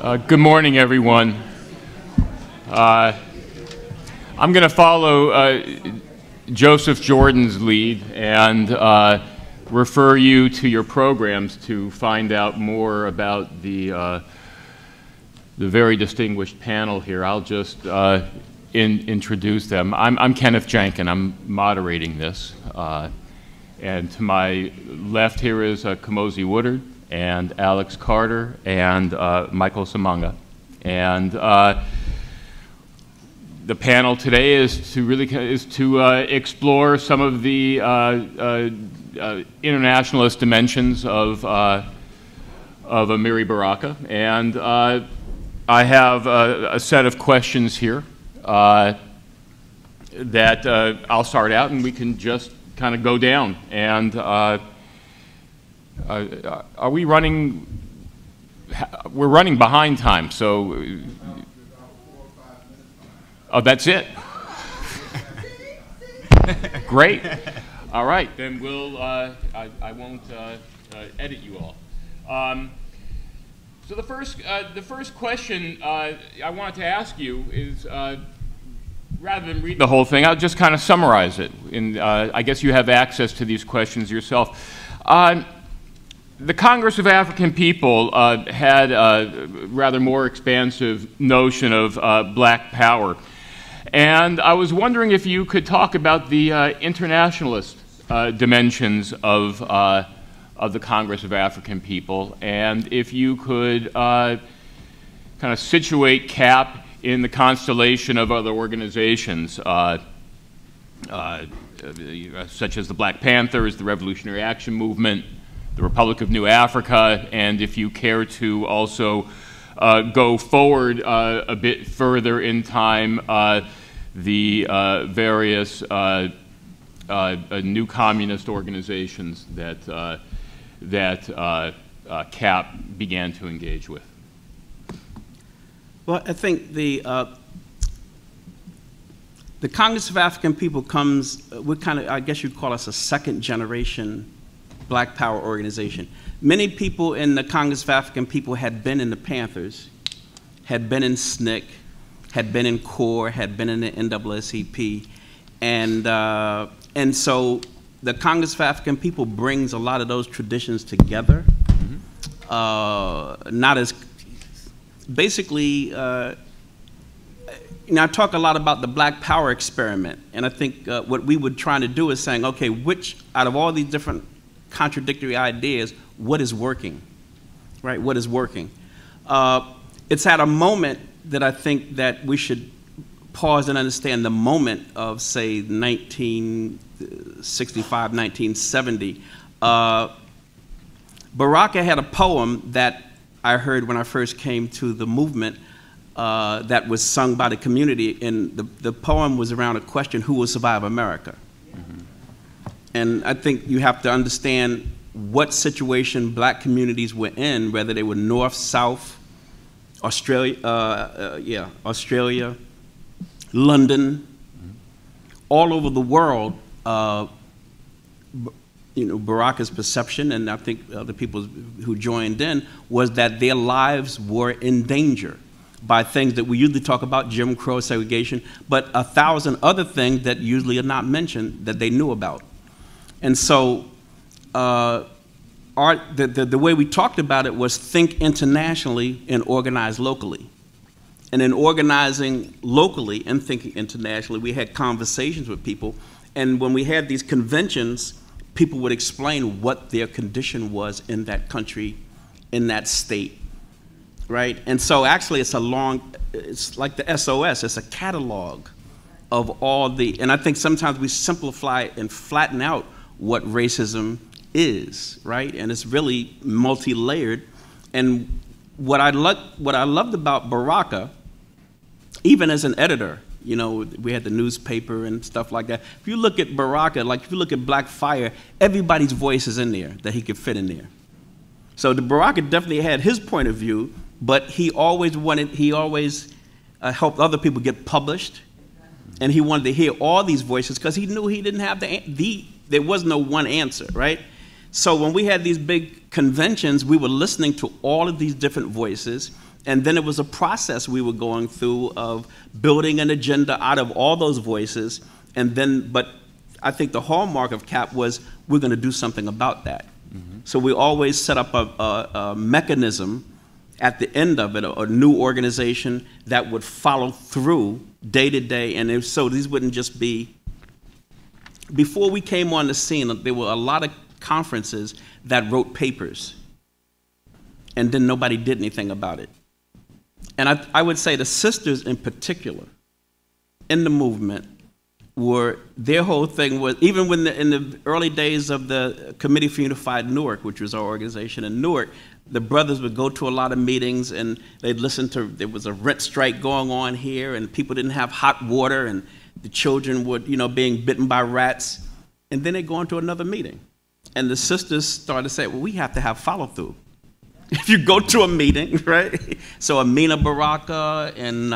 Good morning, everyone. I'm going to follow Joseph Jordan's lead and refer you to your programs to find out more about the very distinguished panel here. I'll just introduce them. I'm Kenneth Janken. I'm moderating this. And to my left here is Komozi Woodard, and Alex Carter, and Michael Simanga. And the panel today is to explore some of the internationalist dimensions of Amiri Baraka. And I have a set of questions here that I'll start out, and we can just kind of go down. And are we running? We're running behind time, so. Oh, that's it. Great. All right, then we'll. I won't edit you all. So the first question I wanted to ask you is, rather than read the whole thing, I'll just kind of summarize it. And I guess you have access to these questions yourself. The Congress of African People had a rather more expansive notion of black power. And I was wondering if you could talk about the internationalist dimensions of the Congress of African People, and if you could kind of situate CAP in the constellation of other organizations, such as the Black Panthers, the Revolutionary Action Movement, the Republic of New Africa, and if you care to also go forward a bit further in time, the various new communist organizations that CAP began to engage with. Well, I think the Congress of African People comes, we're kind of, I guess you'd call us a second generation Black Power organization. Many people in the Congress of African People had been in the Panthers, had been in SNCC, had been in CORE, had been in the NAACP, and so the Congress of African People brings a lot of those traditions together. Mm-hmm. Not as, basically, you know, I talk a lot about the Black Power experiment, and I think what we were trying to do is saying, okay, which out of all these different contradictory ideas, what is working, right? What is working? It's at a moment that I think that we should pause and understand the moment of, say, 1965, 1970. Baraka had a poem that I heard when I first came to the movement that was sung by the community, and the poem was around a question, who will survive America? Mm-hmm. And I think you have to understand what situation black communities were in, whether they were north, south, Australia, Australia, London, mm-hmm. all over the world. You know, Baraka's perception, and I think the people who joined in, was that their lives were in danger by things that we usually talk about, Jim Crow, segregation, but 1,000 other things that usually are not mentioned that they knew about. And so the way we talked about it was think internationally and organize locally. And in organizing locally and thinking internationally, we had conversations with people. And when we had these conventions, people would explain what their condition was in that country, in that state, right? And so actually it's it's like the SOS, it's a catalog of all the, and I think sometimes we simplify and flatten out what racism is, right? And it's really multi-layered. And what I loved about Baraka, even as an editor, you know, we had the newspaper and stuff like that. If you look at Baraka, like if you look at Black Fire, everybody's voice is in there that he could fit in there. So the Baraka definitely had his point of view, but he always helped other people get published, and he wanted to hear all these voices because he knew he didn't have there was no one answer, right? So when we had these big conventions, we were listening to all of these different voices, And then it was a process we were going through of building an agenda out of all those voices. And then, but I think the hallmark of CAP was we're going to do something about that. So we always set up a mechanism at the end of it, a new organization that would follow through day to day. And if so, these wouldn't just be, before we came on the scene, there were a lot of conferences that wrote papers, and then nobody did anything about it. And I would say the sisters in particular in the movement were, their whole thing was, even when in the early days of the Committee for Unified Newark, which was our organization in Newark, the brothers would go to a lot of meetings and they'd listen to, there was a rent strike going on here and people didn't have hot water and the children would, you know, being bitten by rats. And then they'd go into another meeting. And the sisters started to say, well, we have to have follow through. If you go to a meeting, right? So Amiri Baraka and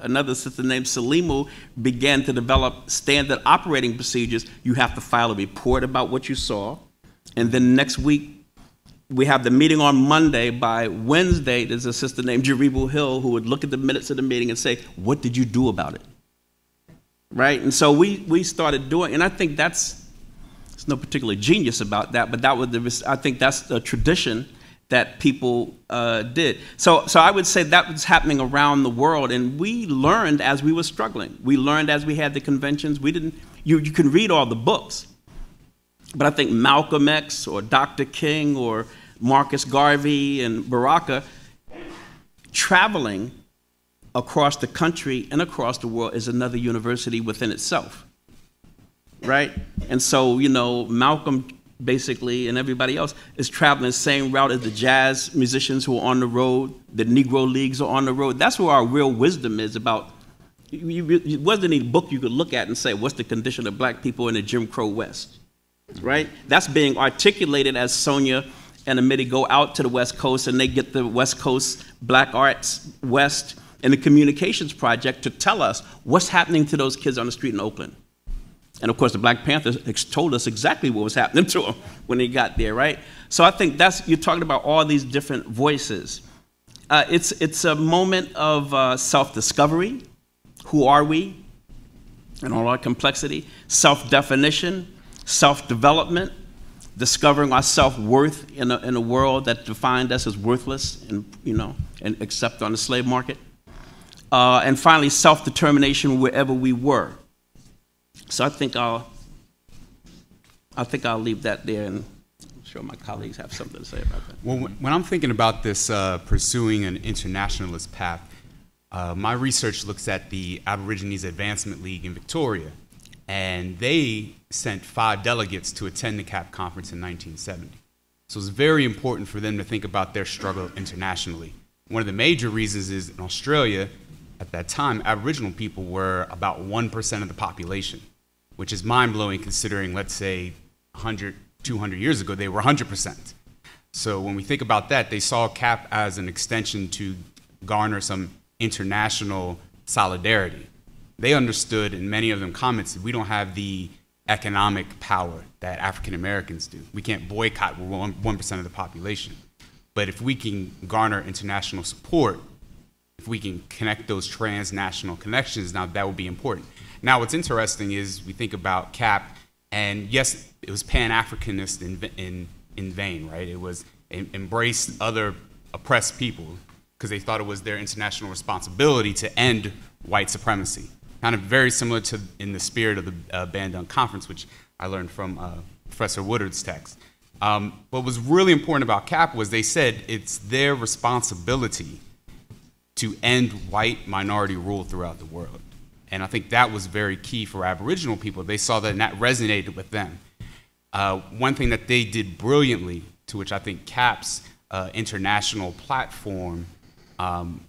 another sister named Salimu began to develop standard operating procedures. You have to file a report about what you saw. And then next week, we have the meeting on Monday. By Wednesday, there's a sister named Jaribu Hill who would look at the minutes of the meeting and say, what did you do about it? Right? And so we started doing, and I think there's no particular genius about that, but that was I think that's the tradition that people did. So I would say that was happening around the world, and we learned as we were struggling. We learned as we had the conventions. We didn't, you can read all the books, but I think Malcolm X or Dr. King or Marcus Garvey and Baraka, traveling across the country and across the world is another university within itself, right? And so, you know, Malcolm basically, and everybody else is traveling the same route as the jazz musicians who are on the road, the Negro Leagues are on the road. That's where our real wisdom is about. It wasn't any book you could look at and say, what's the condition of black people in the Jim Crow West, right? That's being articulated as Sonja and Amiri go out to the West Coast and they get the West Coast Black Arts West and the Communications Project to tell us what's happening to those kids on the street in Oakland. And of course, the Black Panthers told us exactly what was happening to them when they got there, right? So I think that's, you're talking about all these different voices. It's a moment of self-discovery. Who are we? And all our complexity. Self-definition, self-development, discovering our self-worth in a world that defined us as worthless and, you know, and except on the slave market. And finally, self-determination wherever we were. So I think I'll leave that there, and I'm sure my colleagues have something to say about that. Well, when I'm thinking about this pursuing an internationalist path, my research looks at the Aborigines Advancement League in Victoria, and they sent 5 delegates to attend the CAP conference in 1970. So it's very important for them to think about their struggle internationally. One of the major reasons is in Australia, at that time, Aboriginal people were about 1% of the population, which is mind-blowing considering, let's say, 100, 200 years ago, they were 100%. So when we think about that, they saw CAP as an extension to garner some international solidarity. They understood, and many of them commented, we don't have the economic power that African Americans do. We can't boycott 1% of the population. But if we can garner international support, if we can connect those transnational connections, now that would be important. Now what's interesting is we think about CAP, and yes, it was Pan-Africanist in vain, right? It was embraced other oppressed people because they thought it was their international responsibility to end white supremacy. Kind of very similar to in the spirit of the Bandung Conference, which I learned from Professor Woodard's text. What was really important about CAP was they said it's their responsibility to end white minority rule throughout the world. And I think that was very key for Aboriginal people. They saw that and that resonated with them. One thing that they did brilliantly, to which I think CAP's international platform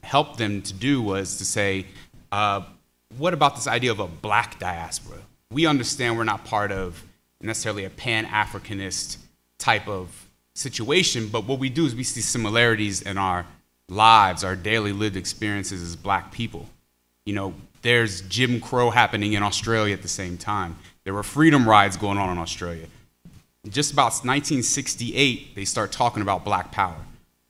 helped them to do, was to say, what about this idea of a black diaspora? We understand we're not part of necessarily a Pan-Africanist type of situation, but what we do is we see similarities in our lives, our daily lived experiences as black people. You know, there's Jim Crow happening in Australia at the same time. There were freedom rides going on in Australia. Just about 1968, they start talking about black power.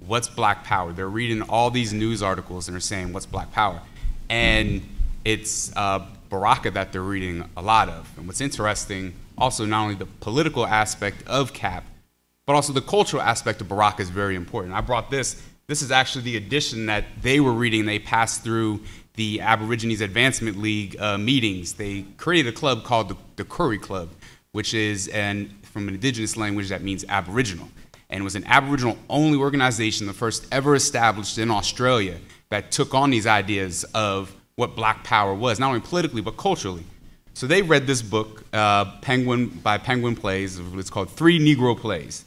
what's black power? They're reading all these news articles and they're saying, what's black power? And it's Baraka that they're reading a lot of. And what's interesting, also not only the political aspect of CAP, but also the cultural aspect of Baraka is very important. I brought this. This is actually the edition that they were reading. They passed through the Aborigines Advancement League meetings. They created a club called the Curry Club, which is from an indigenous language that means Aboriginal. And it was an Aboriginal-only organization, the first ever established in Australia, that took on these ideas of what black power was, not only politically, but culturally. So they read this book, Penguin Plays. It's called 3 Negro Plays.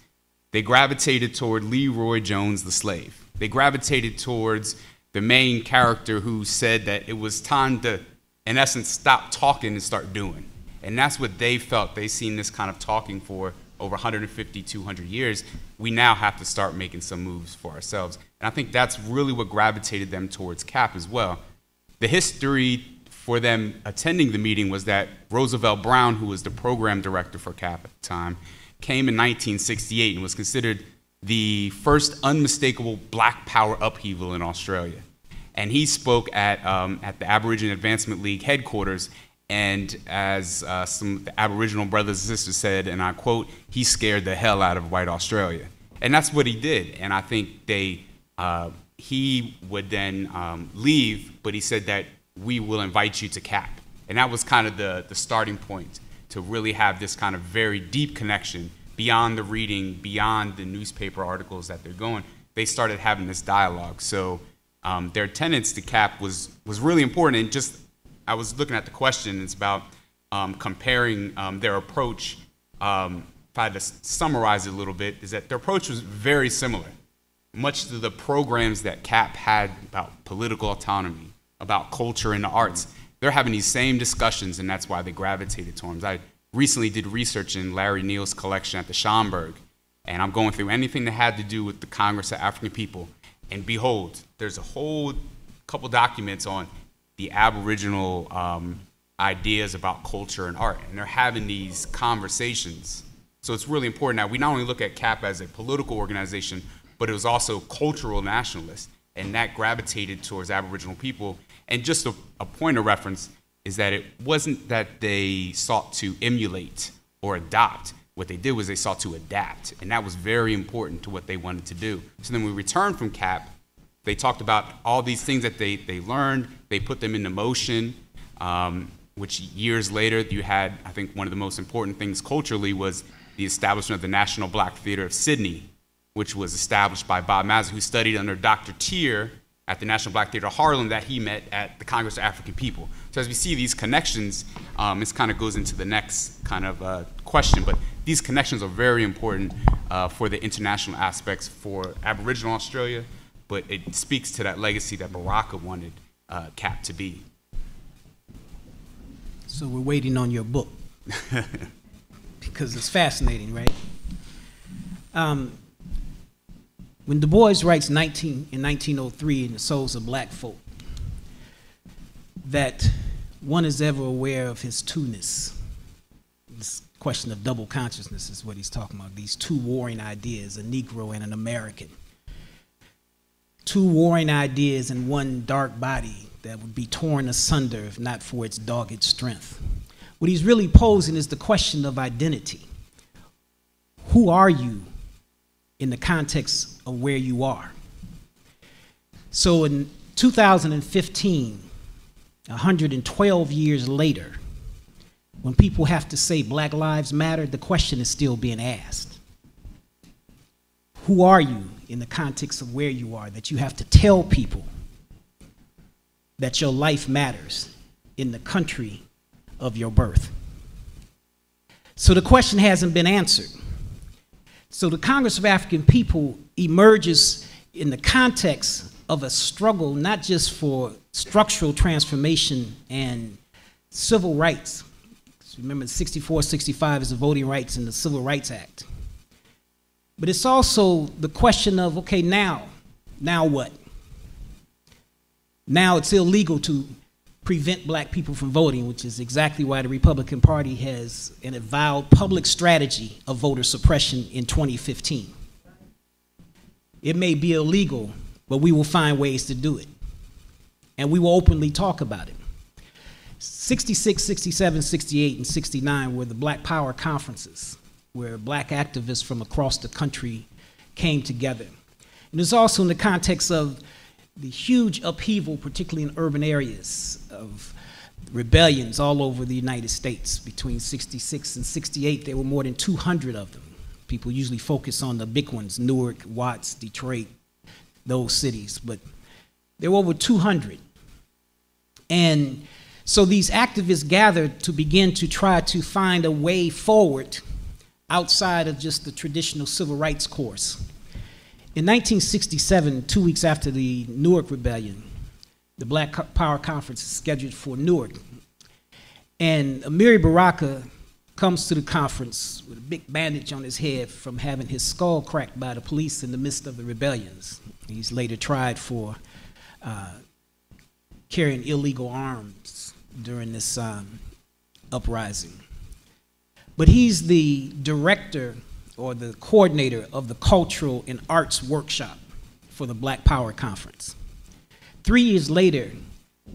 They gravitated toward Leroy Jones, the slave. They gravitated towards the main character who said that it was time to, in essence, stop talking and start doing. And that's what they felt. They've seen this kind of talking for over 150, 200 years. We now have to start making some moves for ourselves. And I think that's really what gravitated them towards CAP as well. The history for them attending the meeting was that Roosevelt Brown, who was the program director for CAP at the time, came in 1968 and was considered the first unmistakable black power upheaval in Australia. And he spoke at the Aboriginal Advancement League headquarters, and as some of the Aboriginal brothers and sisters said, and I quote, he scared the hell out of white Australia. And that's what he did. And I think he would then leave, but he said that we will invite you to CAP. And that was kind of the starting point to really have this kind of very deep connection beyond the reading, beyond the newspaper articles that they're going. They started having this dialogue. So their attendance to CAP was really important. And just, I was looking at the question, it's about comparing their approach. If I had to summarize it a little bit, is that their approach was very similar. Much to the programs that CAP had about political autonomy, about culture and the arts, they're having these same discussions, and that's why they gravitated to them. I recently did research in Larry Neal's collection at the Schomburg, and I'm going through anything that had to do with the Congress of African People, and behold, there's a whole couple documents on the Aboriginal ideas about culture and art, and they're having these conversations. So it's really important that we not only look at CAP as a political organization, but it was also cultural nationalist, and that gravitated towards Aboriginal people. And just a point of reference is that it wasn't that they sought to emulate or adopt. What they did was they sought to adapt, and that was very important to what they wanted to do. So then we returned from CAP. They talked about all these things that they learned. They put them into motion, which years later you had, I think one of the most important things culturally was the establishment of the National Black Theatre of Sydney, which was established by Bob Mazza, who studied under Dr. Tier at the National Black Theatre of Harlem that he met at the Congress of African People. So as we see these connections, this kind of goes into the next kind of question, but these connections are very important for the international aspects for Aboriginal Australia, but it speaks to that legacy that Baraka wanted CAP to be. So we're waiting on your book, because it's fascinating, right? When Du Bois writes in 1903 in The Souls of Black Folk, that one is ever aware of his two-ness. This question of double consciousness is what he's talking about, these two warring ideas, a Negro and an American. Two warring ideas in one dark body that would be torn asunder if not for its dogged strength. What he's really posing is the question of identity. Who are you in the context of where you are? So in 2015, 112 years later, when people have to say Black Lives Matter, the question is still being asked. Who are you in the context of where you are, that you have to tell people that your life matters in the country of your birth? So the question hasn't been answered. So the Congress of African People emerges in the context of a struggle not just for structural transformation and civil rights. Remember, 64, 65 is the Voting Rights and the Civil Rights Act. But it's also the question of, okay, now what? Now it's illegal to prevent black people from voting, which is exactly why the Republican Party has an avowed public strategy of voter suppression in 2015. It may be illegal, but we will find ways to do it. And we will openly talk about it. 66, 67, 68, and 69 were the Black Power conferences, where black activists from across the country came together. And it was also in the context of the huge upheaval, particularly in urban areas, of rebellions all over the United States. Between 66 and 68, there were more than 200 of them. People usually focus on the big ones, Newark, Watts, Detroit, those cities, but there were over 200. And so these activists gathered to begin to try to find a way forward outside of just the traditional civil rights course. In 1967, 2 weeks after the Newark Rebellion, the Black Power Conference is scheduled for Newark. And Amiri Baraka comes to the conference with a big bandage on his head from having his skull cracked by the police in the midst of the rebellions. He's later tried for carrying illegal arms during this uprising. But he's the director or the coordinator of the Cultural and Arts Workshop for the Black Power Conference. 3 years later,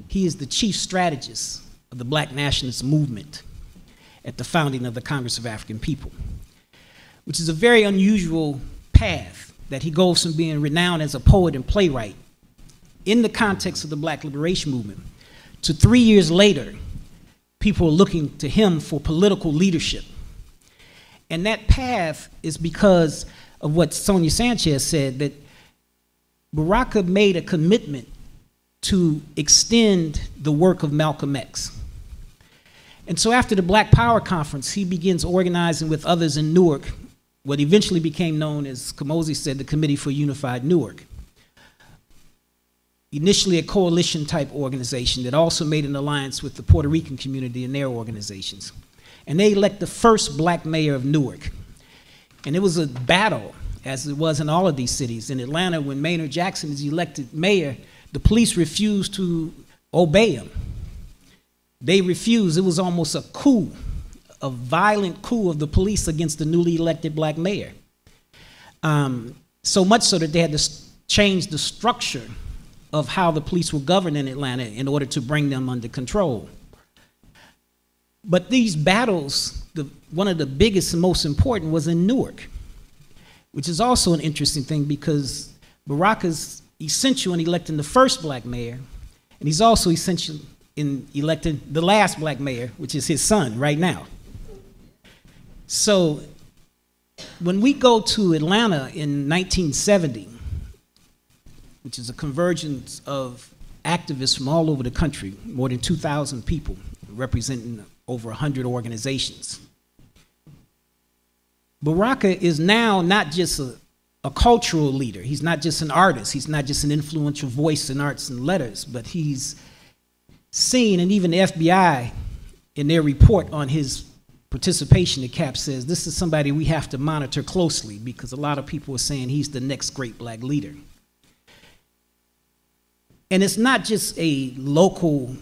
he is the chief strategist of the Black Nationalist movement at the founding of the Congress of African People, which is a very unusual path that he goes from being renowned as a poet and playwright in the context of the Black Liberation Movement to 3 years later, people are looking to him for political leadership. And that path is because of what Sonja Sanchez said, that Baraka made a commitment to extend the work of Malcolm X. And so after the Black Power Conference, he begins organizing with others in Newark, what eventually became known as, Komozi said, the Committee for Unified Newark. Initially a coalition-type organization that also made an alliance with the Puerto Rican community and their organizations. And they elect the first black mayor of Newark. And it was a battle, as it was in all of these cities. In Atlanta, when Maynard Jackson is elected mayor, the police refused to obey him. They refused. It was almost a coup, a violent coup of the police against the newly elected black mayor. So much so that they had to change the structure of how the police were governed in Atlanta in order to bring them under control. But these battles, one of the biggest and most important was in Newark, which is also an interesting thing because Baraka's essential in electing the first black mayor, and he's also essential in electing the last black mayor, which is his son right now. So when we go to Atlanta in 1970, which is a convergence of activists from all over the country, more than 2,000 people representing over 100 organizations. Baraka is now not just a cultural leader. He's not just an artist. He's not just an influential voice in arts and letters, but he's seen, and even the FBI in their report on his participation at CAP says this is somebody we have to monitor closely because a lot of people are saying he's the next great black leader. And it's not just a local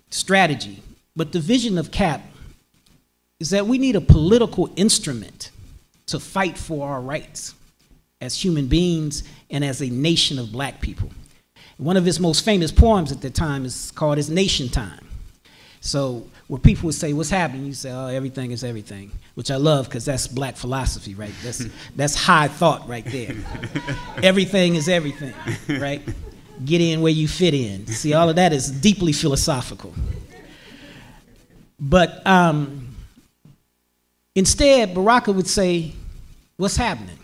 strategy, but the vision of CAP is that we need a political instrument to fight for our rights as human beings and as a nation of black people. One of his most famous poems at the time is called It's Nation Time. So where people would say, what's happening? You say, oh, everything is everything, which I love because that's black philosophy, right? That's high thought right there. Everything is everything, right? Get in where you fit in. See, all of that is deeply philosophical. But instead, Baraka would say, what's happening?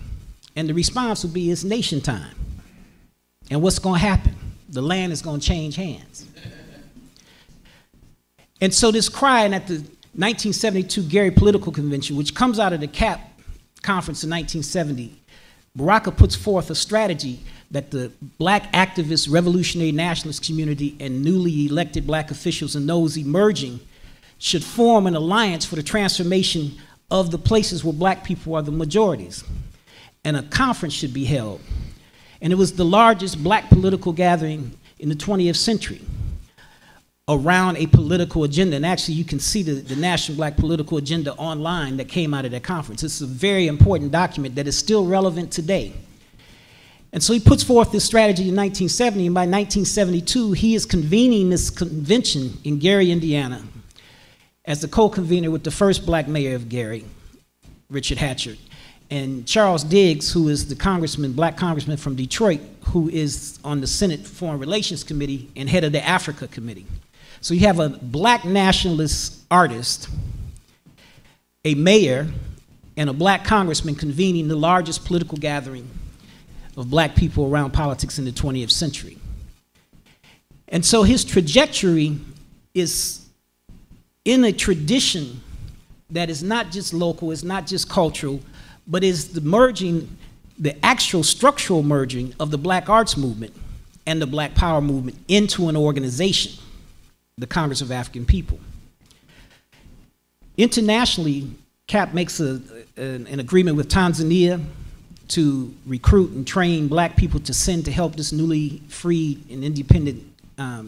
And the response would be, it's nation time. And what's going to happen? The land is going to change hands. And so this cry, and at the 1972 Gary Political Convention, which comes out of the CAP conference in 1970, Baraka puts forth a strategy that the black activist, revolutionary nationalist community and newly elected black officials and those emerging should form an alliance for the transformation of the places where black people are the majorities. And a conference should be held. And it was the largest black political gathering in the 20th century around a political agenda. And actually you can see the National Black Political Agenda online that came out of that conference. It's a very important document that is still relevant today. And so he puts forth this strategy in 1970, and by 1972, he is convening this convention in Gary, Indiana, as the co-convener with the first black mayor of Gary, Richard Hatchard, and Charles Diggs, who is the congressman, black congressman from Detroit, who is on the Senate Foreign Relations Committee and head of the Africa Committee. So you have a black nationalist artist, a mayor, and a black congressman convening the largest political gathering of black people around politics in the 20th century. And so his trajectory is in a tradition that is not just local, it's not just cultural, but is the merging, the actual structural merging of the black arts movement and the black power movement into an organization, the Congress of African People. Internationally, CAP makes an agreement with Tanzania to recruit and train black people to send to help this newly freed and independent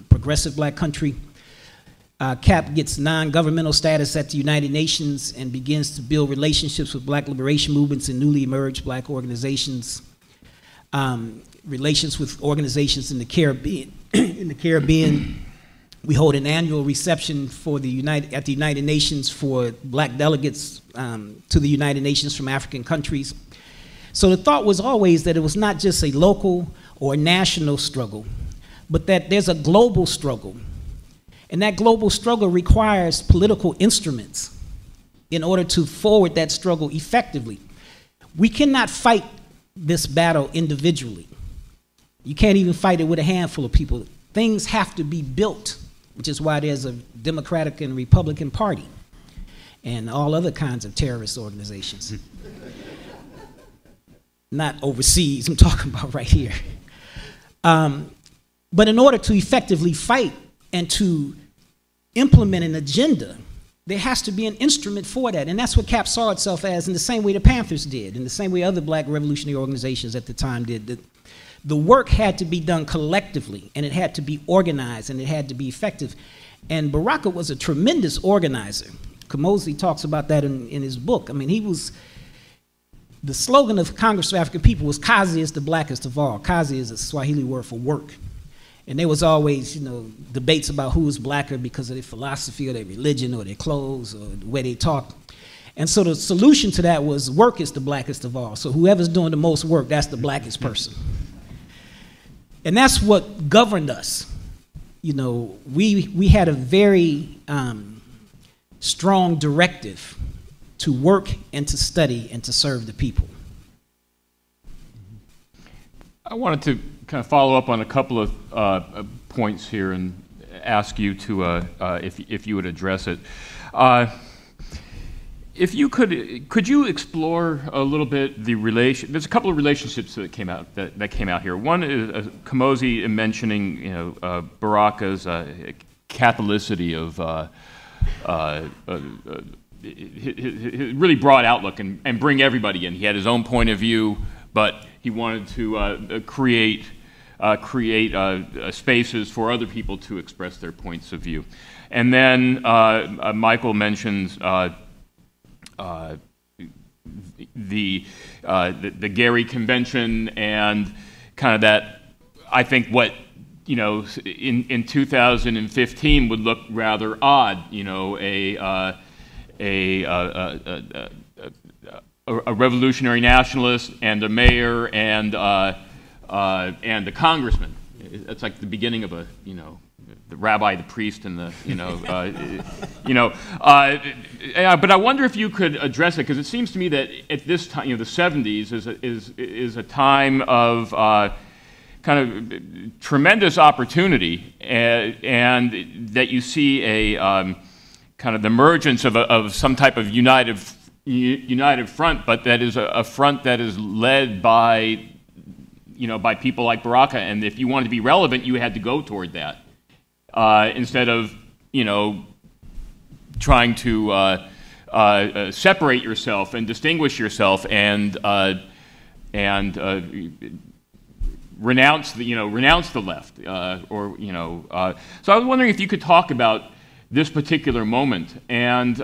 progressive black country. CAP gets non-governmental status at the United Nations and begins to build relationships with black liberation movements and newly emerged black organizations, relations with organizations in the Caribbean. In the Caribbean, we hold an annual reception for at the United Nations for black delegates to the United Nations from African countries. So the thought was always that it was not just a local or national struggle, but that there's a global struggle. And that global struggle requires political instruments in order to forward that struggle effectively. We cannot fight this battle individually. You can't even fight it with a handful of people. Things have to be built, which is why there's a Democratic and Republican Party and all other kinds of terrorist organizations. Not overseas, I'm talking about right here. But in order to effectively fight and to implement an agenda, there has to be an instrument for that. And that's what CAP saw itself as, in the same way the Panthers did, in the same way other black revolutionary organizations at the time did. The work had to be done collectively, and it had to be organized, and it had to be effective. And Baraka was a tremendous organizer. Komozi talks about that in his book. I mean, he was, the slogan of Congress of African People was, Kazi is the blackest of all. Kazi is a Swahili word for work. And there was always, debates about who was blacker because of their philosophy or their religion or their clothes or the way they talk. And so the solution to that was work is the blackest of all. So whoever's doing the most work, that's the blackest person. And that's what governed us. We had a very strong directive to work and to study and to serve the people. I wanted to kind of follow up on a couple of points here and ask you to, if you would address it. If you could you explore a little bit the relation? There's a couple of relationships that came out here. One is Komozi mentioning, Baraka's Catholicity of his really broad outlook and bring everybody in. He had his own point of view, but he wanted to create spaces for other people to express their points of view. And then Michael mentions the Gary Convention and kind of that, I think what, in 2015 would look rather odd, a revolutionary nationalist and a mayor and a congressman. It's like the beginning of a, the rabbi, the priest, and the, but I wonder if you could address it, because it seems to me that at this time, the 70s is a time of kind of tremendous opportunity, and that you see a kind of the emergence of some type of united front, but that is a front that is led by, by people like Baraka, and if you wanted to be relevant, you had to go toward that. Instead of, trying to separate yourself and distinguish yourself and renounce the left, So I was wondering if you could talk about this particular moment, and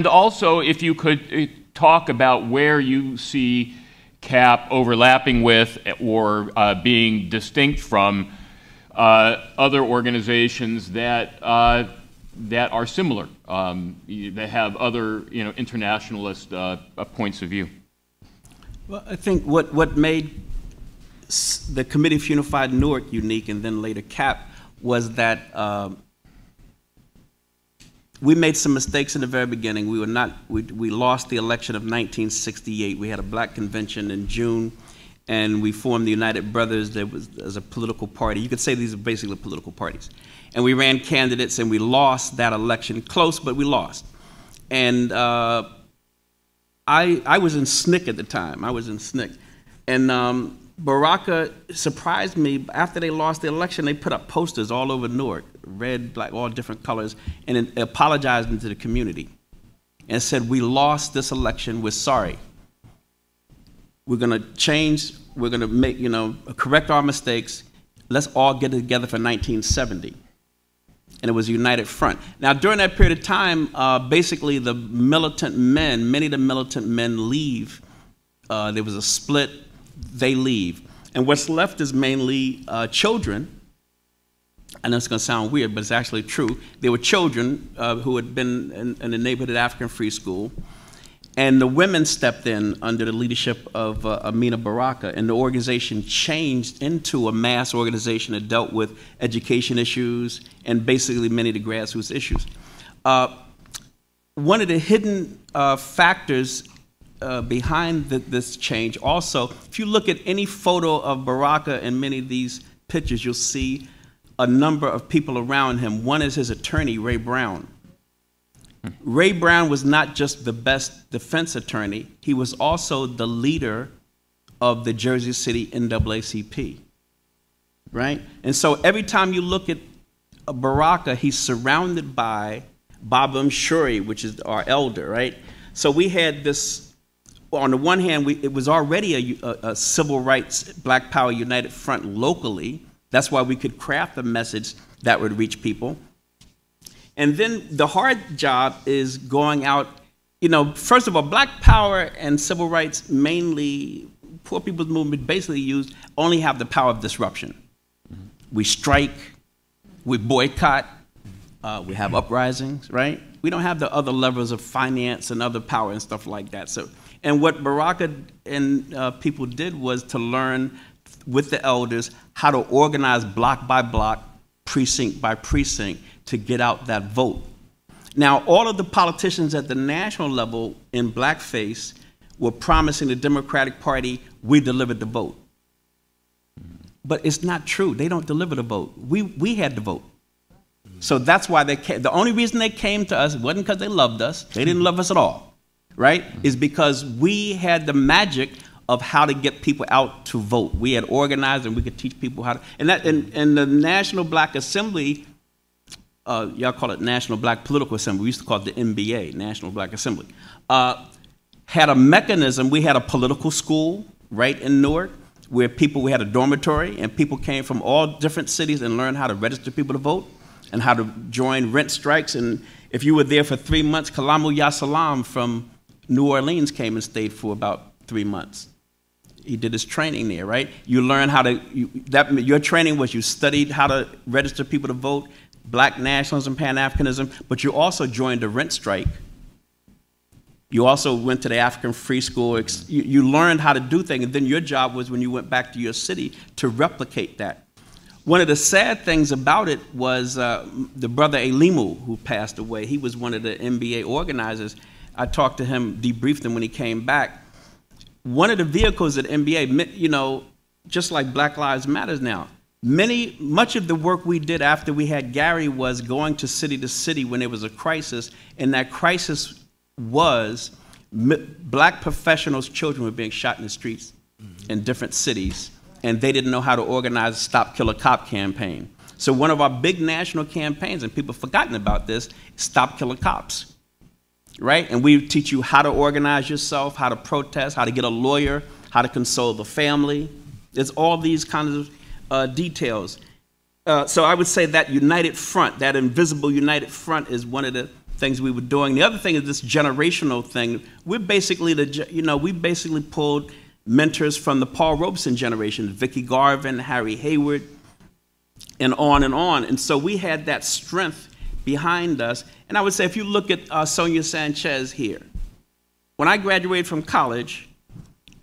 also if you could talk about where you see CAP overlapping with or being distinct from other organizations that that are similar, that have other internationalist points of view? Well, I think what made the Committee for Unified Newark unique, and then later CAP, was that we made some mistakes in the very beginning. We lost the election of 1968. We had a black convention in June, and we formed the United Brothers. There was as a political party. You could say these are basically political parties. And we ran candidates, and we lost that election. Close, but we lost. And I was in SNCC at the time. I was in SNCC. And Baraka surprised me. After they lost the election, they put up posters all over Newark, red, black, all different colors, and it apologized to the community and said, we lost this election, we're sorry. We're gonna change, we're gonna make, correct our mistakes. Let's all get together for 1970. And it was a united front. Now, during that period of time, basically the militant men, many of the militant men leave. There was a split, they leave. And what's left is mainly children. I know it's going to sound weird, but it's actually true. There were children who had been in the neighborhood African Free School. And the women stepped in under the leadership of Amiri Baraka, and the organization changed into a mass organization that dealt with education issues and basically many of the grassroots issues. One of the hidden factors behind this change also, if you look at any photo of Baraka in many of these pictures, you'll see a number of people around him. One is his attorney, Ray Brown. Ray Brown was not just the best defense attorney, he was also the leader of the Jersey City NAACP, right? And so every time you look at Baraka, he's surrounded by Baba Mshuri, which is our elder, right? So we had this, on the one hand, it was already a civil rights, Black Power United Front locally. That's why we could craft a message that would reach people. And then the hard job is going out, first of all, Black Power and civil rights, mainly poor people's movement, basically only have the power of disruption. We strike, we boycott, we have uprisings, right? We don't have the other levels of finance and other power and stuff like that. So, and what Baraka and people did was to learn with the elders how to organize block by block, precinct by precinct, to get out that vote. Now, all of the politicians at the national level in blackface were promising the Democratic Party, we delivered the vote. But it's not true. They don't deliver the vote. We had the vote. So that's why they came. The only reason they came to us wasn't because they loved us. They didn't love us at all, right? Is because we had the magic of how to get people out to vote. We had organized and we could teach people how to, and the National Black Assembly, y'all call it National Black Political Assembly. We used to call it the NBA, National Black Assembly. Had a mechanism. We had a political school right in Newark where we had a dormitory and people came from all different cities and learned how to register people to vote and how to join rent strikes. And if you were there for 3 months, Kalamu Yasalam from New Orleans came and stayed for about 3 months. He did his training there, right? You learn how to, your training was you studied how to register people to vote, Black nationalism, Pan-Africanism, but you also joined the rent strike. You also went to the African Free School. You learned how to do things, and then your job was when you went back to your city to replicate that. One of the sad things about it was the brother Elimu, who passed away. He was one of the NBA organizers. I talked to him, debriefed him when he came back. One of the vehicles at NBA, just like Black Lives Matter now, much of the work we did after we had Gary was going to city when there was a crisis, and that crisis was Black professionals' children were being shot in the streets in different cities, and they didn't know how to organize a Stop Killer Cop campaign. So one of our big national campaigns, and people have forgotten about this, Stop Killer Cops. Right? And we teach you how to organize yourself, how to protest, how to get a lawyer, how to console the family. There's all these kinds of details. So I would say that united front, that invisible united front is one of the things we were doing. The other thing is this generational thing. We're basically we basically pulled mentors from the Paul Robeson generation, Vicki Garvin, Harry Hayward, and on and on. And so we had that strength behind us. And I would say, if you look at Sonja Sanchez here, when I graduated from college,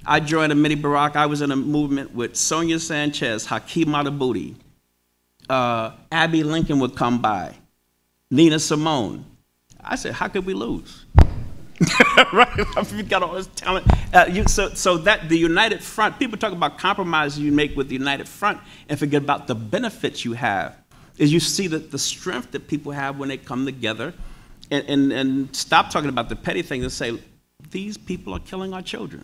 I joined Amiri Baraka. I was in a movement with Sonja Sanchez, Hakeem Matabuti, Abby Lincoln would come by, Nina Simone. I said, how could we lose? Right? We've got all this talent. So that the United Front, people talk about compromises you make with the United Front and forget about the benefits you have, is you see the strength that people have when they come together and stop talking about the petty things and say, these people are killing our children.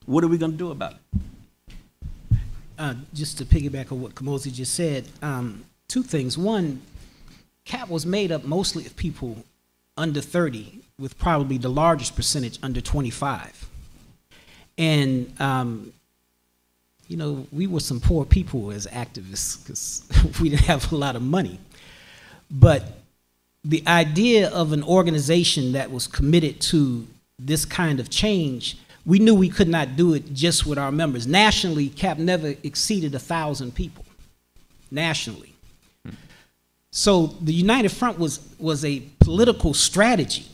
What are we going to do about it? Just to piggyback on what Komozi just said, two things. One, CAP was made up mostly of people under 30, with probably the largest percentage under 25. And, you know, we were some poor people as activists because we didn't have a lot of money. But the idea of an organization that was committed to this kind of change, we knew we could not do it just with our members. Nationally, CAP never exceeded 1,000 people, nationally. So the United Front was a political strategy.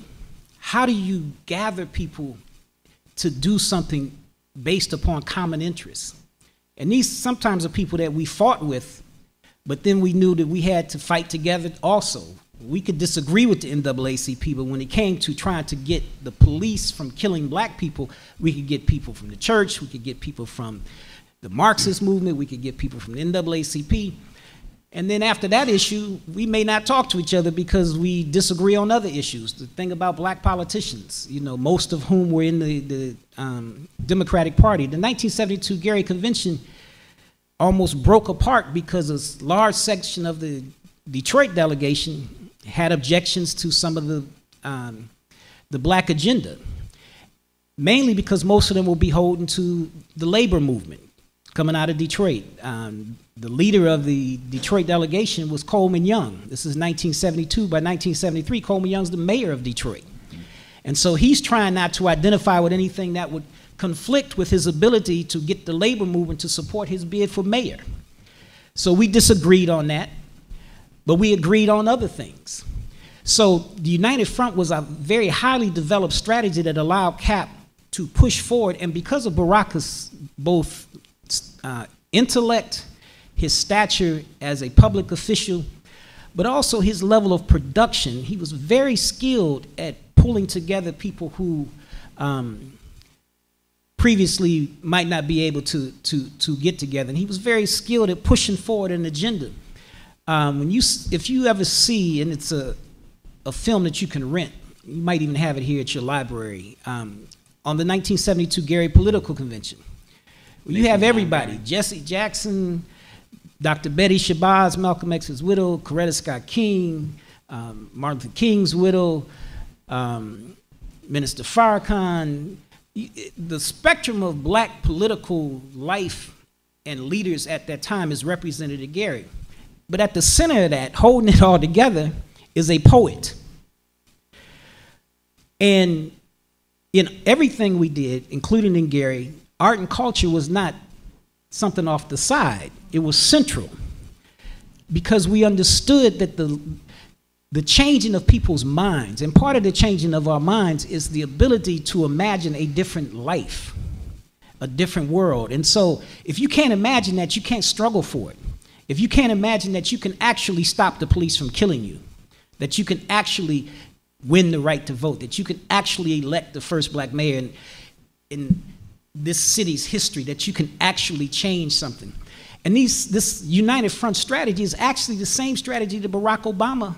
How do you gather people to do something based upon common interests? And these sometimes are people that we fought with, but then we knew that we had to fight together also. We could disagree with the NAACP, but when it came to trying to get the police from killing black people, we could get people from the church, we could get people from the Marxist movement, we could get people from the NAACP. And then after that issue, we may not talk to each other because we disagree on other issues. The thing about black politicians, you know, most of whom were in the Democratic Party. The 1972 Gary Convention almost broke apart because a large section of the Detroit delegation had objections to some of the black agenda, mainly because most of them were beholden to the labor movement coming out of Detroit. The leader of the Detroit delegation was Coleman Young. This is 1972. By 1973, Coleman Young's the mayor of Detroit. And so he's trying not to identify with anything that would conflict with his ability to get the labor movement to support his bid for mayor. So we disagreed on that, but we agreed on other things. So the United Front was a very highly developed strategy that allowed CAP to push forward. And because of Baraka's both intellect, his stature as a public official, but also his level of production, he was very skilled at pulling together people who previously might not be able to get together. And he was very skilled at pushing forward an agenda. If you ever see, and it's a film that you can rent, you might even have it here at your library, on the 1972 Gary Political Convention. You have everybody, Jesse Jackson, Dr. Betty Shabazz, Malcolm X's widow, Coretta Scott King, Martin Luther King's widow, Minister Farrakhan. The spectrum of black political life and leaders at that time is represented at Gary. But at the center of that, holding it all together, is a poet. And in everything we did, including in Gary, art and culture was not something off the side. It was central, because we understood that the changing of people's minds, and part of the changing of our minds is the ability to imagine a different life, a different world. And so if you can't imagine that, you can't struggle for it. If you can't imagine that you can actually stop the police from killing you, that you can actually win the right to vote, that you can actually elect the first black mayor in this city's history, that you can actually change something. And this United Front strategy is actually the same strategy that Barack Obama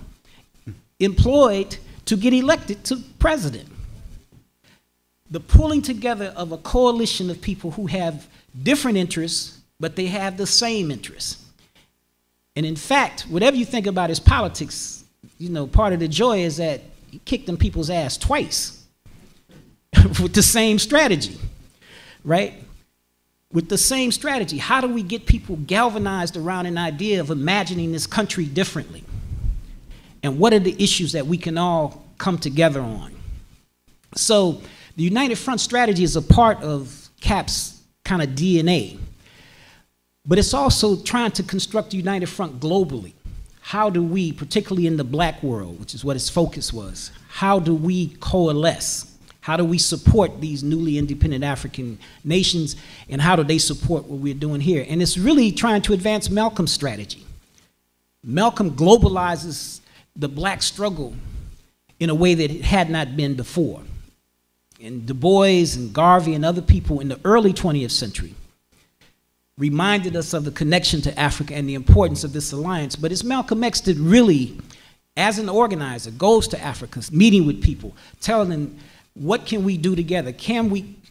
employed to get elected to president. The pulling together of a coalition of people who have different interests, but they have the same interests. And in fact, whatever you think about his politics, you know, part of the joy is that he kicked them people's ass twice with the same strategy, right? With the same strategy. How do we get people galvanized around an idea of imagining this country differently? And what are the issues that we can all come together on? So the United Front strategy is a part of CAP's kind of DNA. But it's also trying to construct a united front globally. How do we, particularly in the black world, which is what its focus was, how do we coalesce? How do we support these newly independent African nations, and how do they support what we're doing here? And it's really trying to advance Malcolm's strategy. Malcolm globalizes the black struggle in a way that it had not been before. And Du Bois and Garvey and other people in the early 20th century reminded us of the connection to Africa and the importance of this alliance. But it's Malcolm X that really, as an organizer, goes to Africa, meeting with people, telling them, what can we do together?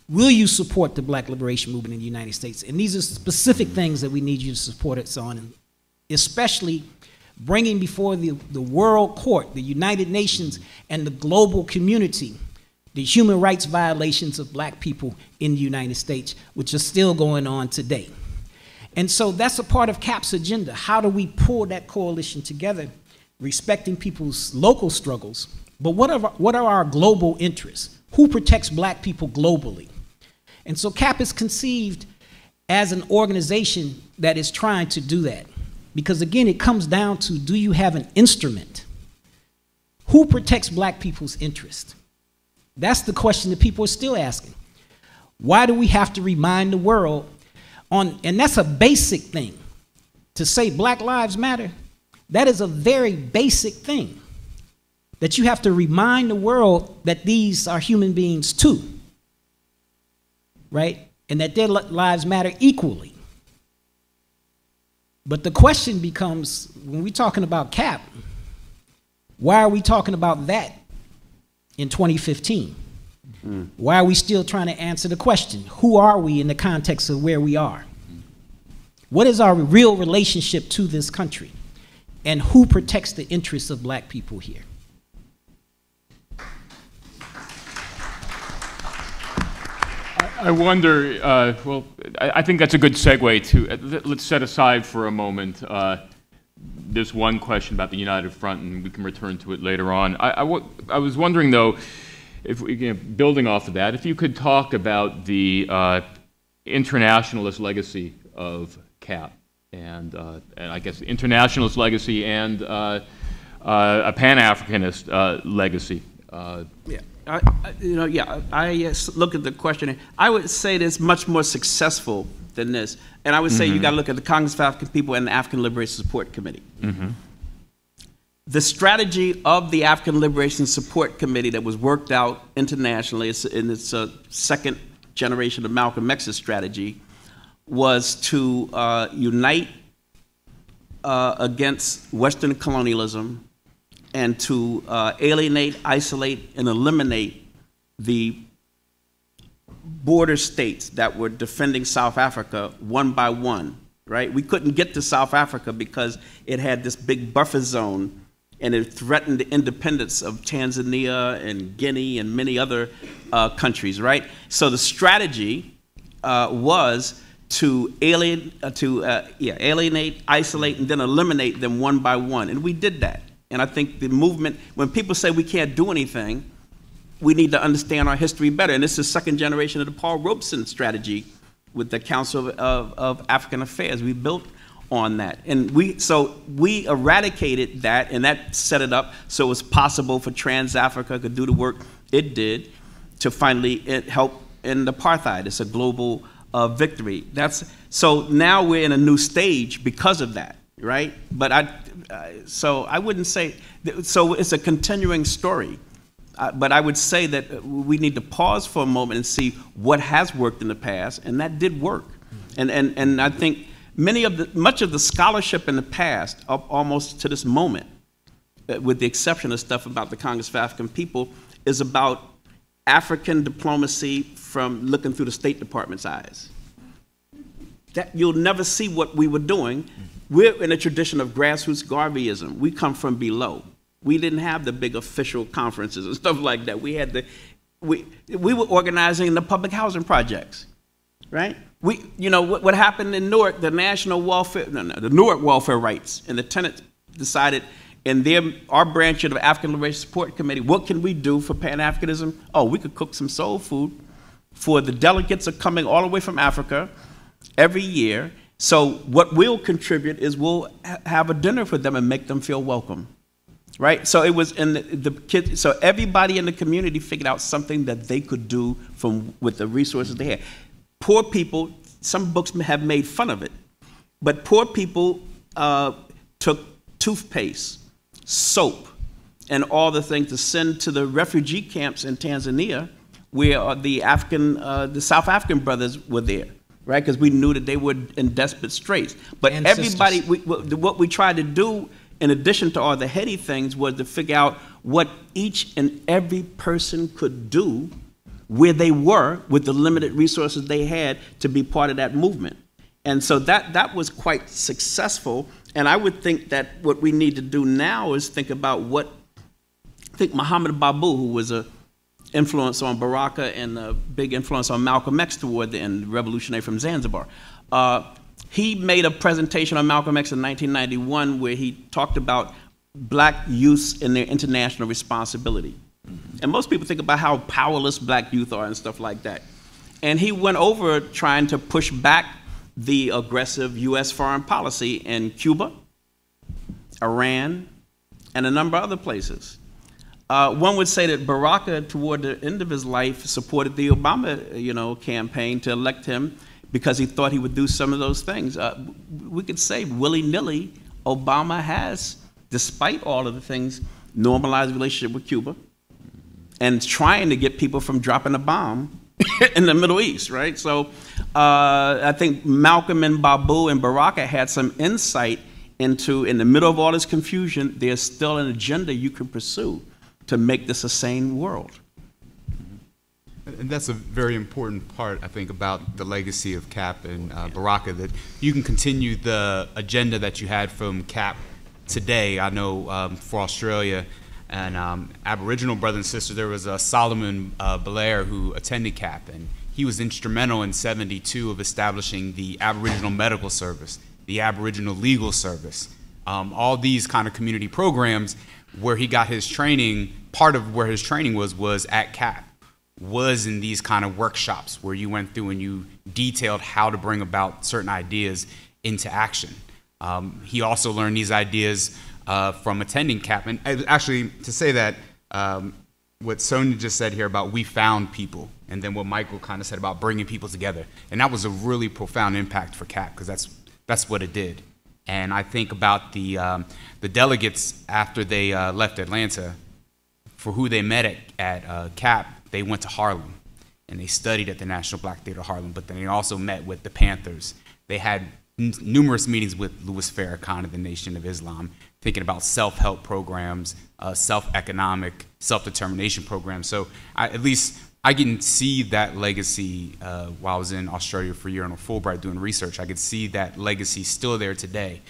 Will you support the black liberation movement in the United States? And these are specific things that we need you to support us on, and especially bringing before the World Court, the United Nations, and the global community, the human rights violations of black people in the United States, which are still going on today. And so that's a part of CAP's agenda. How do we pull that coalition together, respecting people's local struggles? But what are our global interests? Who protects black people globally? And so CAP is conceived as an organization that is trying to do that. Because again, it comes down to, do you have an instrument? Who protects black people's interest? That's the question that people are still asking. Why do we have to remind the world and that's a basic thing. To say Black Lives Matter, that is a very basic thing. That you have to remind the world that these are human beings too, right? And that their lives matter equally. But the question becomes, when we're talking about CAP, why are we talking about that in 2015? Why are we still trying to answer the question, who are we in the context of where we are? What is our real relationship to this country? And who protects the interests of black people here? I wonder, well, I think that's a good segue to, let's set aside for a moment this one question about the United Front, and we can return to it later on. I was wondering, though, if we, building off of that, if you could talk about the internationalist legacy of CAP, and I guess the internationalist legacy and a Pan-Africanist legacy. Yeah. I look at the question. I would say it's much more successful than this. And I would say you got to look at the Congress of African People and the African Liberation Support Committee. The strategy of the African Liberation Support Committee that was worked out internationally, in its second generation of Malcolm X's strategy, was to unite against Western colonialism, and to alienate, isolate, and eliminate the border states that were defending South Africa one by one, right? We couldn't get to South Africa because it had this big buffer zone, and it threatened the independence of Tanzania and Guinea and many other countries, right? So the strategy was to alienate, isolate, and then eliminate them one by one, and we did that. And I think the movement, when people say we can't do anything, we need to understand our history better. And this is the second generation of the Paul Robeson strategy with the Council of African Affairs. We built on that. And so we eradicated that, and that set it up so it was possible for Trans-Africa to do the work it did to finally help end apartheid. It's a global victory. So now we're in a new stage because of that, right? But so I wouldn't say, so it's a continuing story. But I would say that we need to pause for a moment and see what has worked in the past, and that did work. And I think much of the scholarship in the past, up almost to this moment, with the exception of stuff about the Congress of African People, is about African diplomacy from looking through the State Department's eyes. That you'll never see what we were doing. We're in a tradition of grassroots Garveyism. We come from below. We didn't have the big official conferences and stuff like that. We had we were organizing the public housing projects, right? What happened in Newark, the the Newark welfare rights, and the tenants decided in our branch of the African Liberation Support Committee, what can we do for Pan-Africanism? Oh, we could cook some soul food for the delegates are coming all the way from Africa every year. So what we'll contribute is we'll have a dinner for them and make them feel welcome, right? So it was in the kids. So everybody in the community figured out something that they could do with the resources they had. Poor people, some books have made fun of it, but poor people took toothpaste, soap, and all the things to send to the refugee camps in Tanzania, where the South African brothers were there, right? Because we knew that they were in desperate straits. But and everybody, what we tried to do, in addition to all the heady things, was to figure out what each and every person could do where they were with the limited resources they had to be part of that movement. And so that was quite successful. And I would think that what we need to do now is think about I think Muhammad Babu, who was an influence on Baraka and a big influence on Malcolm X toward the end, revolutionary from Zanzibar. He made a presentation on Malcolm X in 1991 where he talked about black youths and their international responsibility. And most people think about how powerless black youth are and stuff like that. And he went over trying to push back the aggressive U.S. foreign policy in Cuba, Iran, and a number of other places. One would say that Baraka, toward the end of his life, supported the Obama, campaign to elect him because he thought he would do some of those things. We could say willy-nilly, Obama has, despite all of the things, normalized relationship with Cuba and trying to get people from dropping a bomb in the Middle East, right? So I think Malcolm and Babu and Baraka had some insight into, in the middle of all this confusion, there's still an agenda you can pursue to make this a sane world. And that's a very important part, I think, about the legacy of CAP and Baraka, that you can continue the agenda that you had from CAP today. I know for Australia and Aboriginal brothers and sisters, there was Solomon Belair who attended CAP, and he was instrumental in '72 of establishing the Aboriginal Medical Service, the Aboriginal Legal Service, all these kind of community programs where he got his training. Part of where his training was at CAP, was in these kind of workshops where you went through and you detailed how to bring about certain ideas into action. He also learned these ideas from attending CAP. And actually, to say that, what Sonja just said here about we found people, and then what Michael kind of said about bringing people together, and that was a really profound impact for CAP, because that's what it did. And I think about the delegates after they left Atlanta, for who they met at CAP, they went to Harlem, and they studied at the National Black Theater Harlem, but then they also met with the Panthers. They had numerous meetings with Louis Farrakhan of the Nation of Islam, thinking about self-help programs, self-economic, self-determination programs. So at least I can see that legacy while I was in Australia for a year on a Fulbright doing research. I could see that legacy still there today,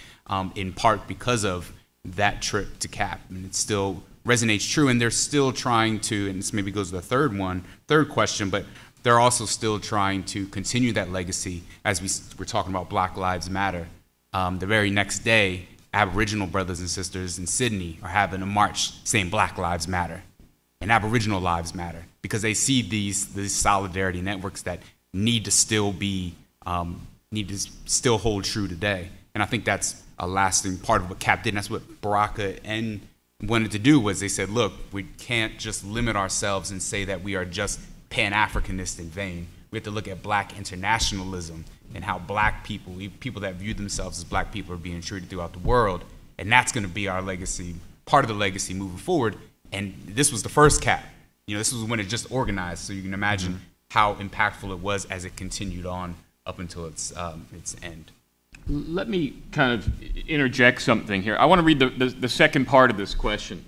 in part because of that trip to CAP, and it still resonates true, and they're still trying to, and this maybe goes to the third question, but they're also still trying to continue that legacy as we're talking about Black Lives Matter. The very next day, Aboriginal brothers and sisters in Sydney are having a march saying Black Lives Matter and Aboriginal lives matter, because they see these solidarity networks that need to still hold true today. And I think that's a lasting part of what CAP did, and that's what Baraka and wanted to do. Was they said, look, we can't just limit ourselves and say that we are just Pan-Africanist in vain. We have to look at black internationalism and how black people, people that view themselves as black people, are being treated throughout the world. And that's going to be our legacy, part of the legacy moving forward. And this was the first CAP. This was when it just organized. So you can imagine how impactful it was as it continued on up until its end. Let me kind of interject something here. I want to read the second part of this question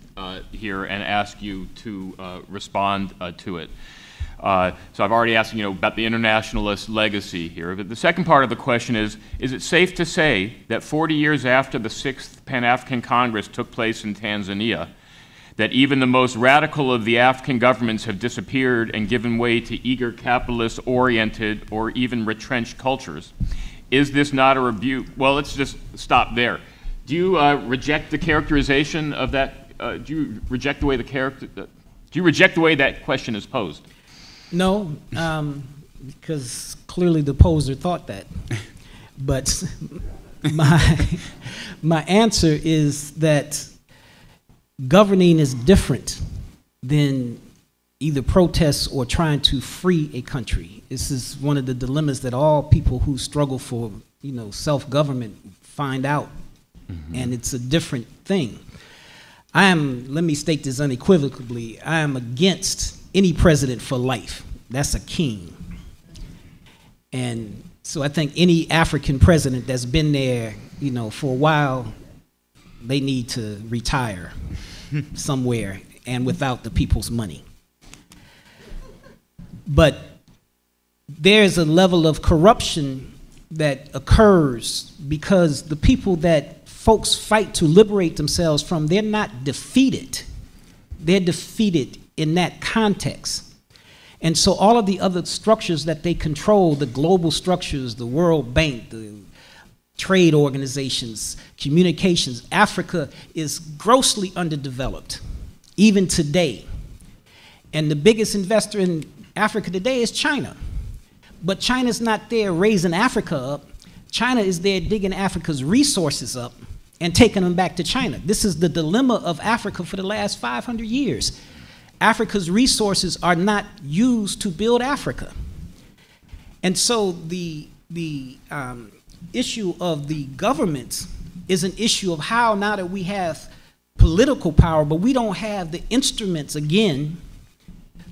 here and ask you to respond to it. So I've already asked about the internationalist legacy here, but the second part of the question is it safe to say that 40 years after the 6th Pan-African Congress took place in Tanzania, that even the most radical of the African governments have disappeared and given way to eager capitalist-oriented or even retrenched cultures? Is this not a rebuke? Well, let's just stop there. Do you reject the characterization of that? Do you reject the way that question is posed? No, because clearly the poser thought that. But my answer is that governing is different than either protests or trying to free a country. This is one of the dilemmas that all people who struggle for, self-government find out. Mm-hmm. And it's a different thing. Let me state this unequivocally, I am against any president for life. That's a king. And so I think any African president that's been there, for a while, they need to retire somewhere and without the people's money. But there's a level of corruption that occurs because the people that folks fight to liberate themselves from, they're not defeated. They're defeated in that context. And so all of the other structures that they control, the global structures, the World Bank, the trade organizations, communications, Africa is grossly underdeveloped, even today. And the biggest investor in Africa today is China. But China's not there raising Africa up. China is there digging Africa's resources up and taking them back to China. This is the dilemma of Africa for the last 500 years. Africa's resources are not used to build Africa. And so the issue of the government is an issue of how, now that we have political power, but we don't have the instruments, again,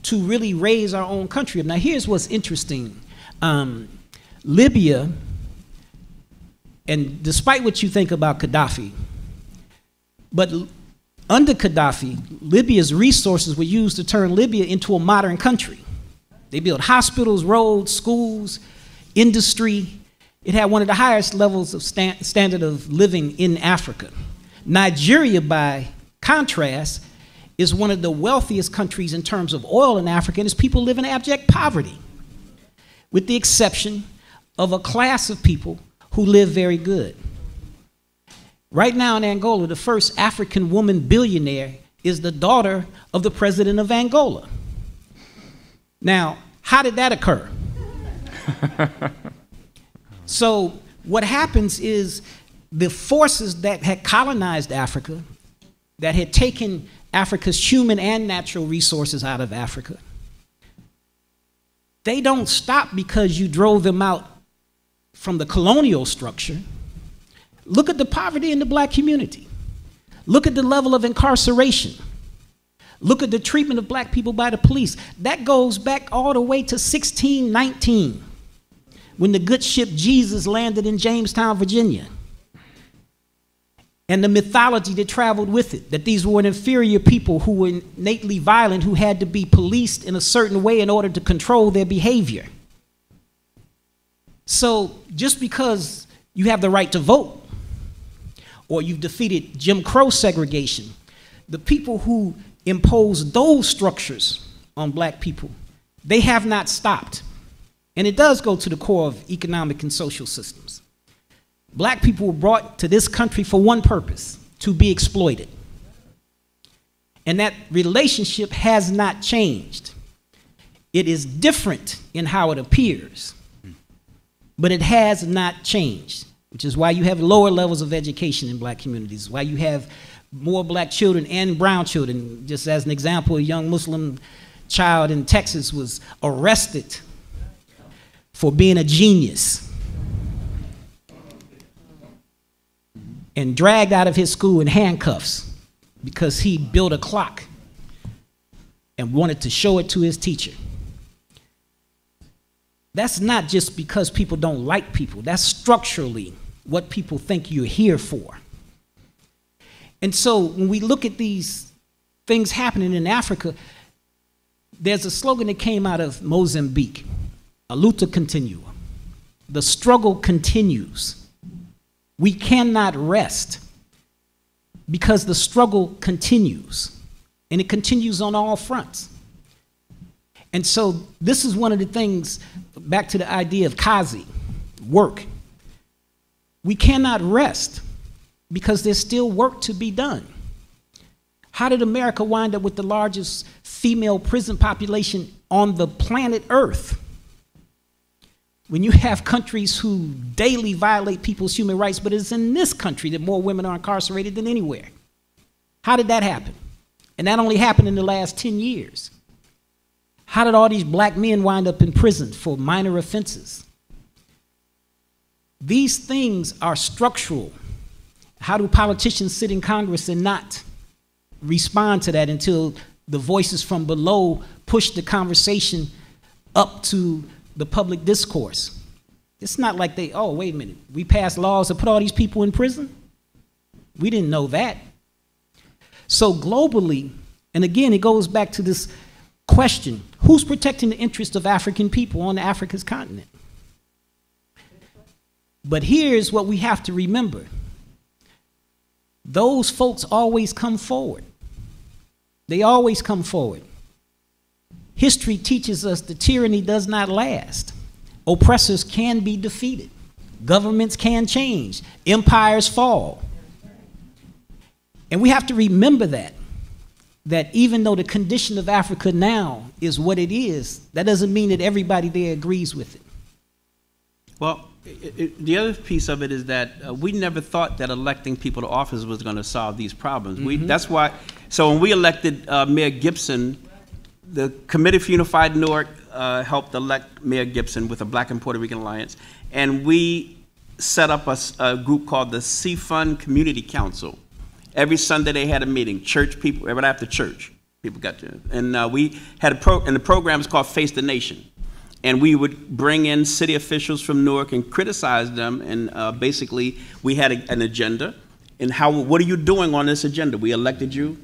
to really raise our own country. Now, here's what's interesting. Libya, and despite what you think about Gaddafi, but under Gaddafi, Libya's resources were used to turn Libya into a modern country. They built hospitals, roads, schools, industry. It had one of the highest levels of standard of living in Africa. Nigeria, by contrast, is one of the wealthiest countries in terms of oil in Africa, and its people live in abject poverty, with the exception of a class of people who live very good. Right now in Angola, the first African woman billionaire is the daughter of the president of Angola. Now, how did that occur? So what happens is the forces that had colonized Africa, that had taken Africa's human and natural resources out of Africa, they don't stop because you drove them out from the colonial structure. Look at the poverty in the black community. Look at the level of incarceration. Look at the treatment of black people by the police. That goes back all the way to 1619, when the good ship Jesus landed in Jamestown, Virginia. And the mythology that traveled with it, that these were an inferior people who were innately violent, who had to be policed in a certain way in order to control their behavior. So just because you have the right to vote, or you've defeated Jim Crow segregation, the people who impose those structures on black people, they have not stopped. And it does go to the core of economic and social systems. Black people were brought to this country for one purpose: to be exploited. And that relationship has not changed. It is different in how it appears, but it has not changed, which is why you have lower levels of education in black communities, why you have more black children and brown children. Just as an example, a young Muslim child in Texas was arrested for being a genius and dragged out of his school in handcuffs because he built a clock and wanted to show it to his teacher. That's not just because people don't like people. That's structurally what people think you're here for. And so when we look at these things happening in Africa, there's a slogan that came out of Mozambique: a luta continua. The struggle continues. We cannot rest because the struggle continues, and it continues on all fronts. And so this is one of the things, back to the idea of kazi, work. We cannot rest because there's still work to be done. How did America wind up with the largest female prison population on the planet Earth. When you have countries who daily violate people's human rights, but it's in this country that more women are incarcerated than anywhere. How did that happen? And that only happened in the last 10 years. How did all these black men wind up in prison for minor offenses? These things are structural. How do politicians sit in Congress and not respond to that until the voices from below push the conversation up to the public discourse? It's not like they, oh, wait a minute, we passed laws to put all these people in prison? We didn't know that. So globally, and again, it goes back to this question, who's protecting the interests of African people on Africa's continent? But here's what we have to remember. Those folks always come forward. They always come forward. History teaches us that tyranny does not last. Oppressors can be defeated. Governments can change. Empires fall. And we have to remember that even though the condition of Africa now is what it is, that doesn't mean that everybody there agrees with it. Well, the other piece of it is that we never thought that electing people to office was going to solve these problems. That's why, so when we elected Mayor Gibson, the Committee for Unified Newark helped elect Mayor Gibson with a Black and Puerto Rican Alliance, and we set up a group called the C-Fund Community Council. Every Sunday they had a meeting, church people, right after church, people got to, and we had and the program is called Face the Nation. And we would bring in city officials from Newark and criticize them, and basically we had an agenda, and what are you doing on this agenda? We elected you,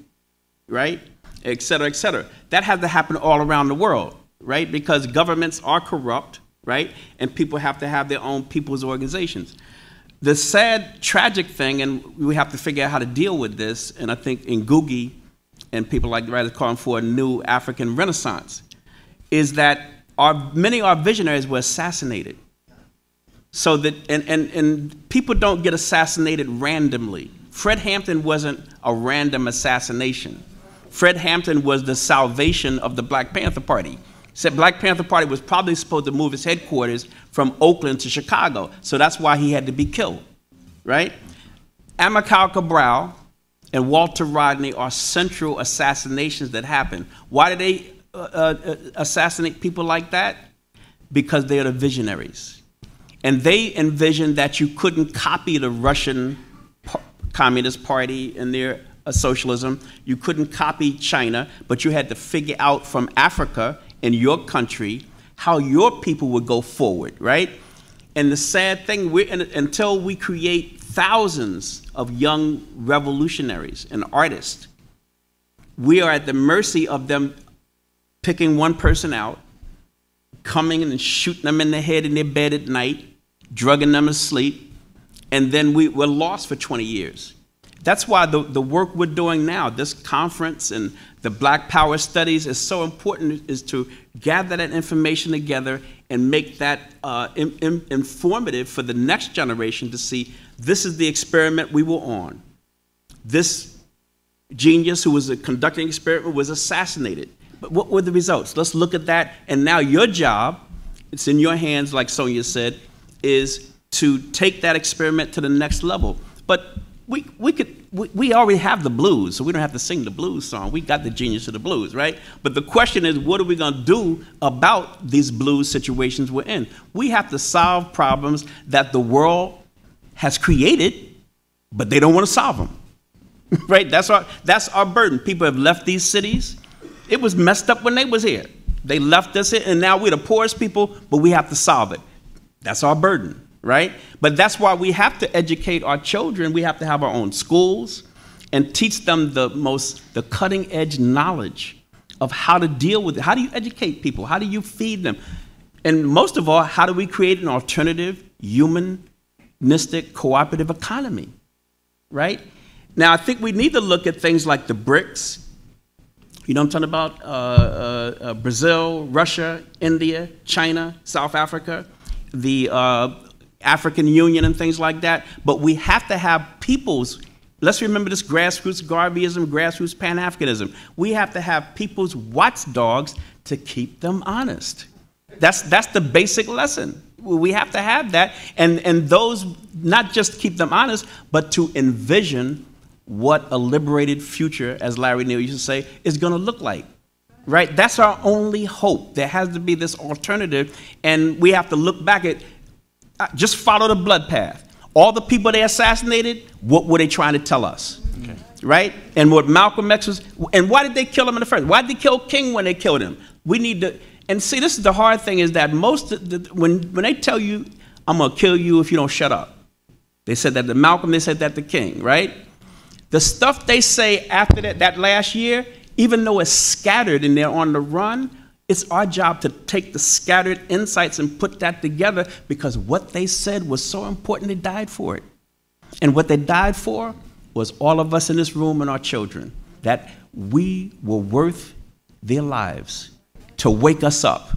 right? Et cetera, et cetera. That has to happen all around the world, right? Because governments are corrupt, right? And people have to have their own people's organizations. The sad, tragic thing, and we have to figure out how to deal with this, and I think Ngugi and people like that are calling for a new African Renaissance, is that many of our visionaries were assassinated. So that, and people don't get assassinated randomly. Fred Hampton wasn't a random assassination. Fred Hampton was the salvation of the Black Panther Party. Said Black Panther Party was probably supposed to move its headquarters from Oakland to Chicago, so that's why he had to be killed, right? Amilcar Cabral and Walter Rodney are central assassinations that happened. Why did they assassinate people like that? Because they are the visionaries. And they envisioned that you couldn't copy the Russian Communist Party and their socialism. You couldn't copy China, but you had to figure out from Africa in your country how your people would go forward, right? And the sad thing, until we create thousands of young revolutionaries and artists, we are at the mercy of them picking one person out, coming and shooting them in the head in their bed at night, drugging them to sleep, and then we're lost for 20 years. That's why the work we're doing now, this conference and the Black Power Studies, is so important, is to gather that information together and make that informative for the next generation to see this is the experiment we were on. This genius who was conducting the experiment was assassinated. But what were the results? Let's look at that. And now your job, it's in your hands, like Sonja said, is to take that experiment to the next level. But we already have the blues, so we don't have to sing the blues song. We got the genius of the blues, right? But the question is, what are we going to do about these blues situations we're in? We have to solve problems that the world has created, but they don't want to solve them, right? That's our burden. People have left these cities. It was messed up when they was here. They left us here, and now we're the poorest people, but we have to solve it. That's our burden, right? But that's why we have to educate our children. We have to have our own schools and teach them the cutting edge knowledge of how to deal with it. How do you educate people? How do you feed them? And most of all, how do we create an alternative, humanistic, cooperative economy, right? Now, I think we need to look at things like the BRICS. You know what I'm talking about? Brazil, Russia, India, China, South Africa, the African Union and things like that. But we have to have peoples Let's remember this grassroots Garveyism, grassroots Pan-Africanism. We have to have people's watchdogs to keep them honest. That's the basic lesson. We have to have that, and those, not just keep them honest, but to envision what a liberated future, as Larry Neal used to say, is going to look like. Right? That's our only hope. There has to be this alternative, and we have to look back at, just follow the blood path. All the people they assassinated, what were they trying to tell us? Okay. Right? And what Malcolm X was, and why did they kill him in the first? Why did they kill King when they killed him? We need to, and see, this is the hard thing, is that when they tell you, I'm going to kill you if you don't shut up. They said that to Malcolm, they said that to King, right? The stuff they say after that last year, even though it's scattered and they're on the run, it's our job to take the scattered insights and put that together, because what they said was so important, they died for it. And what they died for was all of us in this room and our children, that we were worth their lives to wake us up,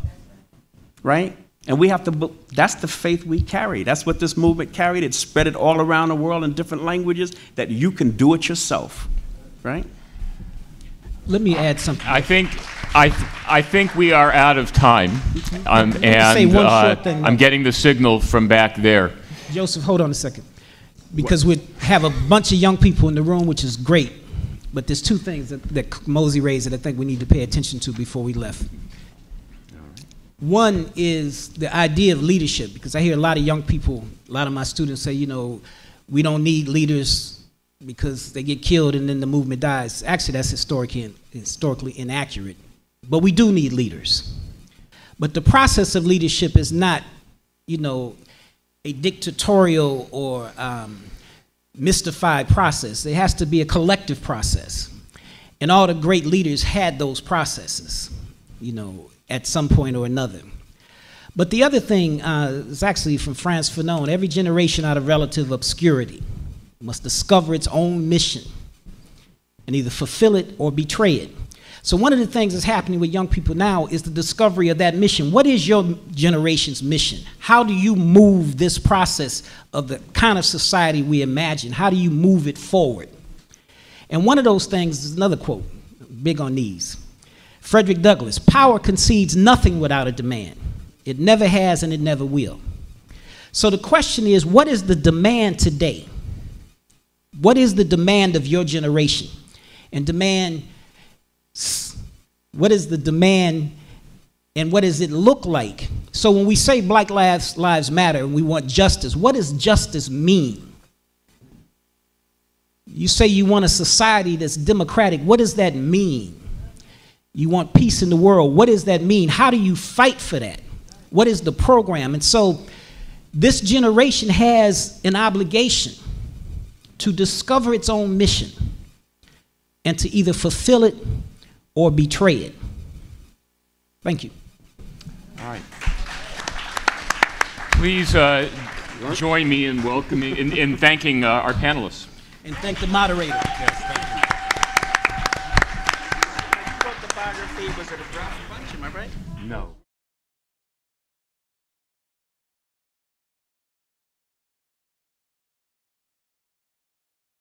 right? And we have to, that's the faith we carry. That's what this movement carried. It spread it all around the world in different languages, that you can do it yourself, right? Let me add something. I think we are out of time, and I'm getting the signal from back there. Joseph, hold on a second, because we have a bunch of young people in the room, which is great, but there's two things that Komozi raised that I think we need to pay attention to before we left. One is the idea of leadership, because I hear a lot of young people, a lot of my students say, you know, we don't need leaders because they get killed and then the movement dies. Actually, that's historically inaccurate. But we do need leaders. But the process of leadership is not, you know, a dictatorial or mystified process. It has to be a collective process. And all the great leaders had those processes, you know, at some point or another. But the other thing is actually from Frantz Fanon: every generation out of relative obscurity must discover its own mission and either fulfill it or betray it. So one of the things that's happening with young people now is the discovery of that mission. What is your generation's mission? How do you move this process of the kind of society we imagine? How do you move it forward? And one of those things is another quote, big on these. Frederick Douglass: power concedes nothing without a demand. It never has and it never will. So the question is, what is the demand today? What is the demand of your generation? And what is the demand and what does it look like? So when we say Black Lives Matter and we want justice, what does justice mean? You say you want a society that's democratic. What does that mean? You want peace in the world. What does that mean? How do you fight for that? What is the program? And so this generation has an obligation to discover its own mission and to either fulfill it or betray it. Thank you. All right. Please join me in welcoming, in thanking our panelists. And thank the moderator. Yes, thank you. You wrote the biography, was it a draft bunch, am I right? No.